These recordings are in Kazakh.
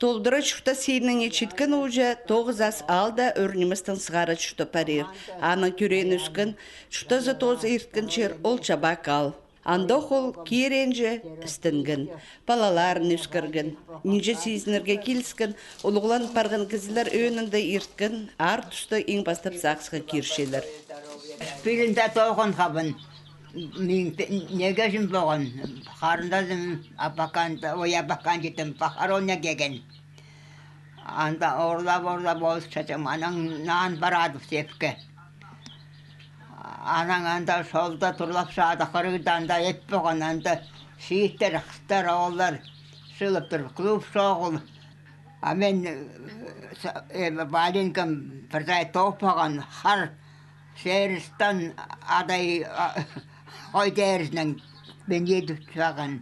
Толдыра чуфта сейніне читкін уже 9 ас алда өрнімістің сығары чуфта парир. Аны күрен үскін, чуфта за тоз ерткін чер ол чабак ал. Андох ол кейренже істінгін, балаларын үскіргін. Ниже сейзнерге келіскін, олығылан парғын кізілер өйінінде ерткін, ар тұсты ең бастап сақсыға кершелер. Спилінде тоғын қабын, негежім болған, қарындазым ой апакан жетім, пақароня кеген. Анда орда болыс чачам, анан нан барады сепке. Анан анда солда турлап саада қырғыданда еп болған, анда шиіттер, қыстар, оғылар сылып тұр, клуб соғыл. А мен валенкам бірдай топаған қар серістан адай ойдерізнен мен едіп саған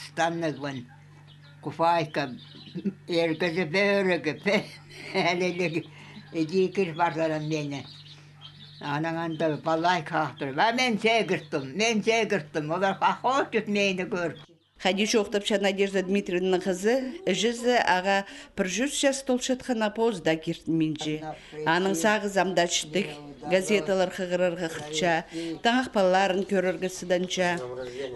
станнығын куфайка ергізі бөрігі әлелігі едекір бардарын мені. Анан анда балай қақтыр. Мен сегірттім. Олар қақоқ жүт мені көр. Хадиш Охтапча Надежда Дмитриевна қызы, жүзі аға бір 100 жас толшатқана позда кертминжі. Аның сағы замда чыдық, газеталар қығырырға қырча, таңақ балаларын көріргісіданча.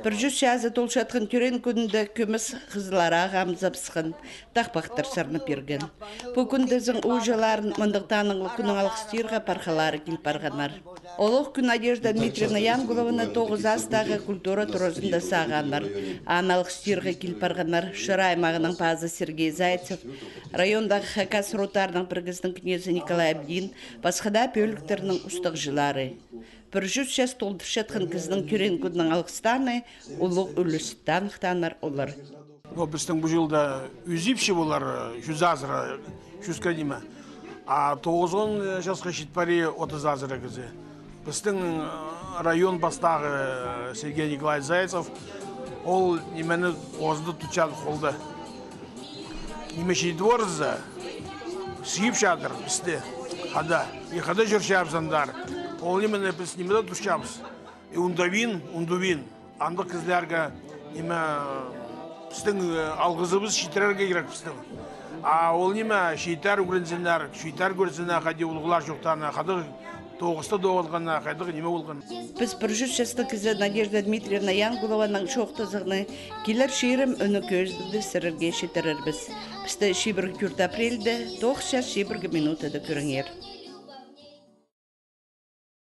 Бір 100 жазы толшатқын көрен күнді көміс қызылара ғамзапсықын, тақпақтар сарны перген. Бұл күндізің ұжаларын мұндықтаныңғы күнің алқыстырға парқалары келпарғанар. Олық күн Надежда Дмитриевна Янгуловна 9 астағы культура тұрызында сағанар. Аналық стирға келпарғанар Шырай мағының пазы Сергей Зайцев, райондағы хакас ротарының біргіздің кнезі Николай Абдин, басқада пөліктерінің ұстық жылары. 100 жас толдыр шатқын кіздің көрен күннің алқыстаны, ұлық үлістан ұқтанар олар. Біздің бұл жылда үзіпші болар 100 азыра, 100 кәдімі. А 9 жасқа шетпари 30 азыра кізі. Біздің район бастағы Сергей Николай Зайцев, ол немені озды тұчады қолды. Немешей дворызы сүйіп шадыр бізді. Қада жүр шабызандар. Ол немені біз немеді тұшабыз. Ундавин. Андық кізлерге біздің алғызыбыз шейттерерге керек біздің. Ол неме шейтер көрінсінер, қаде ұлғылар жоқтарына, қады тоғысты доғылғанына, қайдығы неме болған. Біз 100 жасты кізі Надежда Дмитриевна Янгулованың шоқтызығыны келер шерім үні көзді сірірге шетерірбіз. Бізді шебір күрт апрелді 9 жас шебіргі минутады көріңер.